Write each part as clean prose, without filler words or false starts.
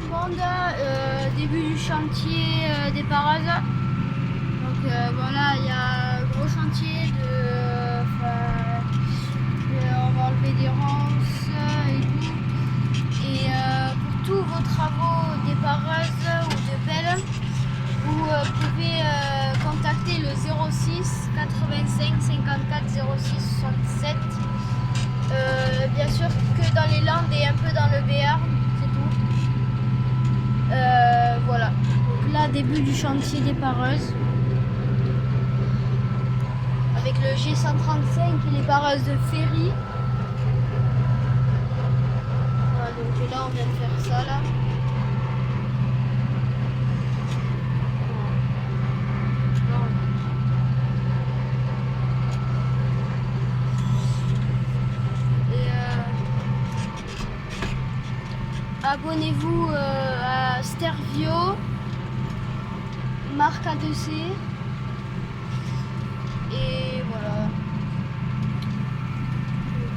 le monde, début du chantier des Parazes. Donc voilà, il y a un gros chantier on va enlever des ronces et tout. Et pour tous vos travaux des Parazes ou de Belle, vous pouvez contacter le 06 85 54 06 67. Bien sûr que dans les Landes et un peu dans le Béarn, c'est tout. Voilà. Donc là, début du chantier des Pareuses. Avec le G135 et les Pareuses de Ferry. Voilà, donc là, on vient de faire ça là. Abonnez-vous à Stervio, marque A2C, et voilà.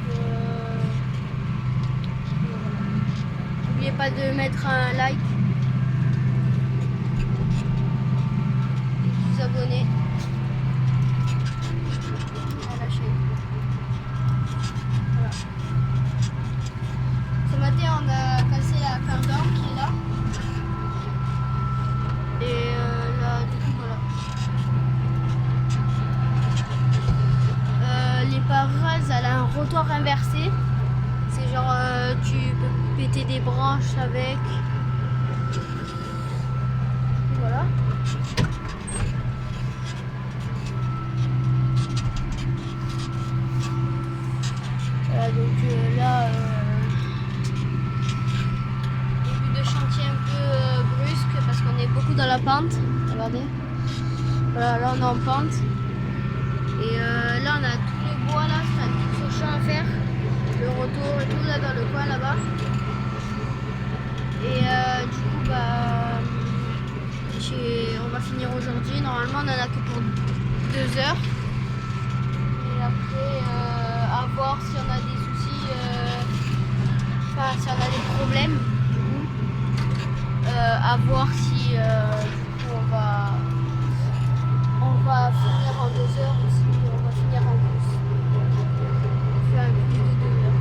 Donc, n'oubliez pas de mettre un like et de vous abonner à la chaîne. Voilà. Ce matin, on a cassé la cardan qui est là. Et là, du coup, voilà. Les Pareuses, elle a un rotor inversé. C'est genre, tu peux péter des branches avec. Voilà. Voilà, donc là. Chantier un peu brusque parce qu'on est beaucoup dans la pente. Regardez. Voilà, là on est en pente. Et là on a tout le bois là, c'est un tout ce champ à faire. Le retour et tout là dans le coin là-bas. Et du coup bah on va finir aujourd'hui. Normalement on en a que pour 2 heures. Et après à voir si on a des soucis, enfin si on a des problèmes. À voir si du coup on va finir en 2 heures ou si on va finir en plus. On fait un plus de 2 heures.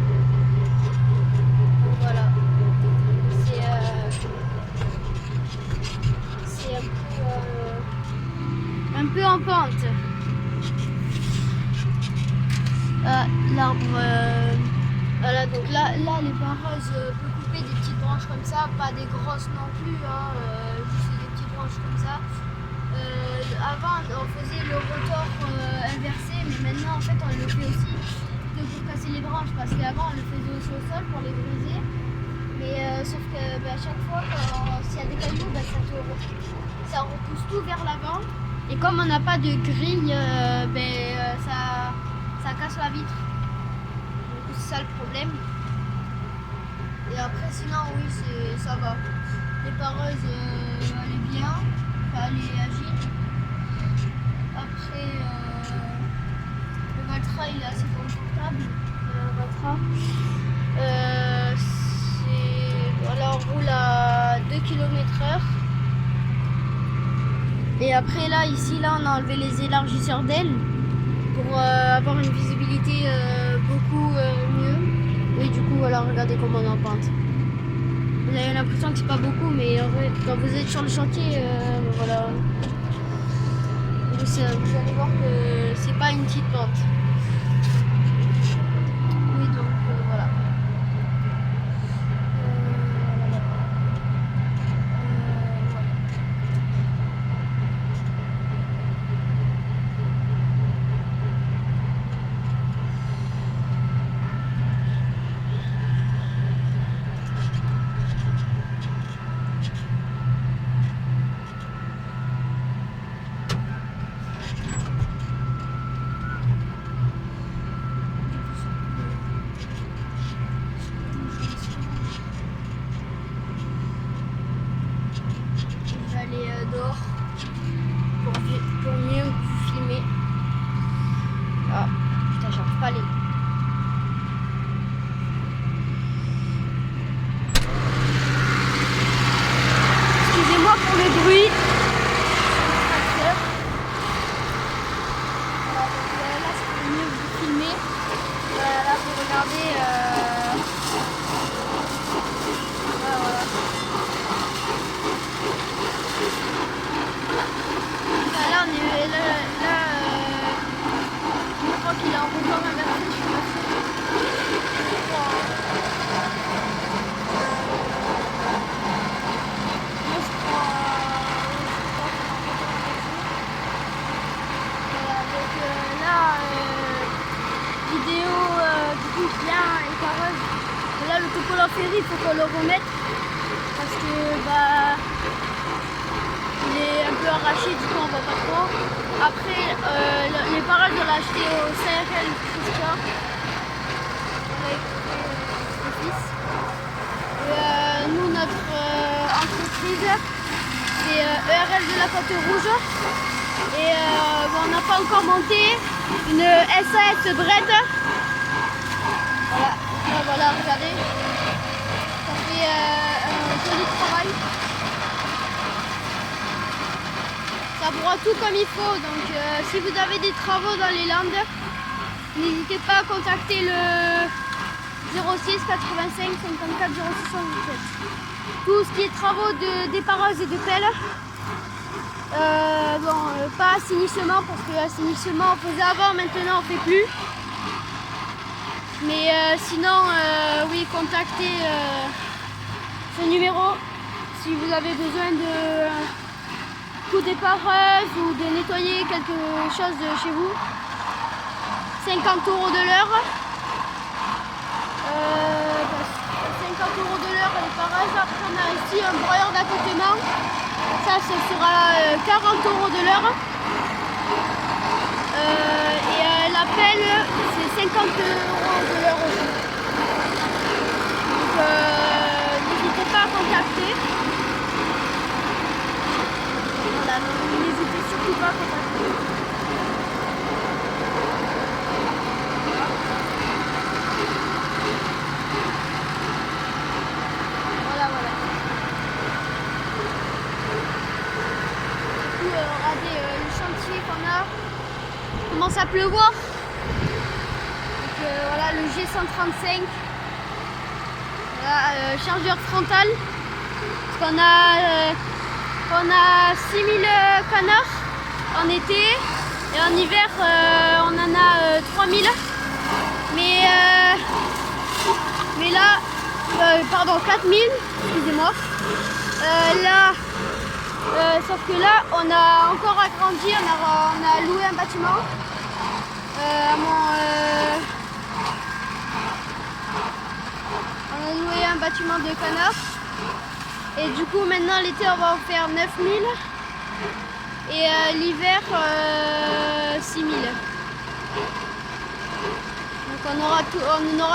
Donc voilà. C'est un peu en pente. L'arbre. Voilà, donc là les Pareuses peuvent couper des petites branches comme ça, pas des grosses non plus, hein, juste des petites branches comme ça. Avant on faisait le rotor inversé, mais maintenant en fait on le fait aussi que pour casser les branches, parce qu'avant on le faisait aussi au sol pour les briser. Mais sauf que à chaque fois s'il y a des cailloux, ça repousse tout vers l'avant. Et comme on n'a pas de grille, ça casse la vitre. C'est ça le problème. Et après sinon oui ça va. Les Pareuses elle est bien, enfin, elle est agile. Après le Valtra il est assez confortable. Voilà, on roule à 2 km/h. Et après là ici là on a enlevé les élargisseurs d'ailes pour avoir une visibilité beaucoup mieux. Et du coup voilà, regardez comment on est en pente. Vous avez l'impression que c'est pas beaucoup, mais en vrai quand vous êtes sur le chantier, voilà, vous allez voir que c'est pas une petite pente. Oui, donc voilà. Dehors pour mieux filmer. Ah putain, j'arrive pas à aller. parce que bah il est un peu arraché, du coup on voit pas trop. Après les parages on l'a acheté au CRL Christian. On a écouté le fils. Et nous notre entreprise c'est ERL de la Côte Rouge. Et bon, on n'a pas encore monté une SAS Bred. Voilà, là, voilà, regardez. Ça fait un joli travail. Ça broie tout comme il faut. Donc si vous avez des travaux dans les Landes, n'hésitez pas à contacter le 06 85 54 06 77. Tout ce qui est travaux de déparage et de pelle. Pas assainissement parce que l'assainissement on faisait avant, maintenant on fait plus. Mais sinon, oui, contactez ce numéro si vous avez besoin de coup dépareuse ou de nettoyer quelque chose de chez vous. 50 € de l'heure. 50 € de l'heure les parages. Après on a ici un broyeur d'accotement. Ça, ce sera 40 € de l'heure. Et la pelle, c'est 50 € de l'heure aussi. Donc, n'hésitez pas à contacter. Voilà, donc n'hésitez surtout pas à contacter. Voilà. Regardez le chantier qu'on a, il commence à pleuvoir. Donc voilà le G135, voilà, chargeur frontal. Parce qu'on a 6000 canards en été et en hiver on en a 3000. Mais là, pardon, 4000, excusez-moi. Sauf que là, on a encore agrandi, on a loué un bâtiment. On a loué un bâtiment de canards. Et du coup, maintenant, l'été, on va en faire 9000. Et l'hiver, 6000. Donc on aura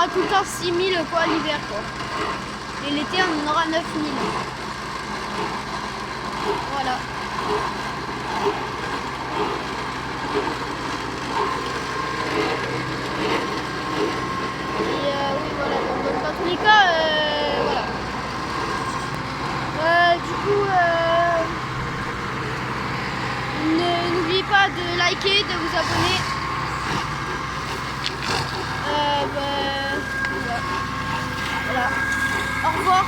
tout le temps 6000 quoi l'hiver quoi. Et l'été, on en aura 9000. Voilà. Et oui, voilà. Donc, dans tous les cas, voilà. Du coup, n'oubliez pas de liker, de vous abonner. Voilà. Au revoir.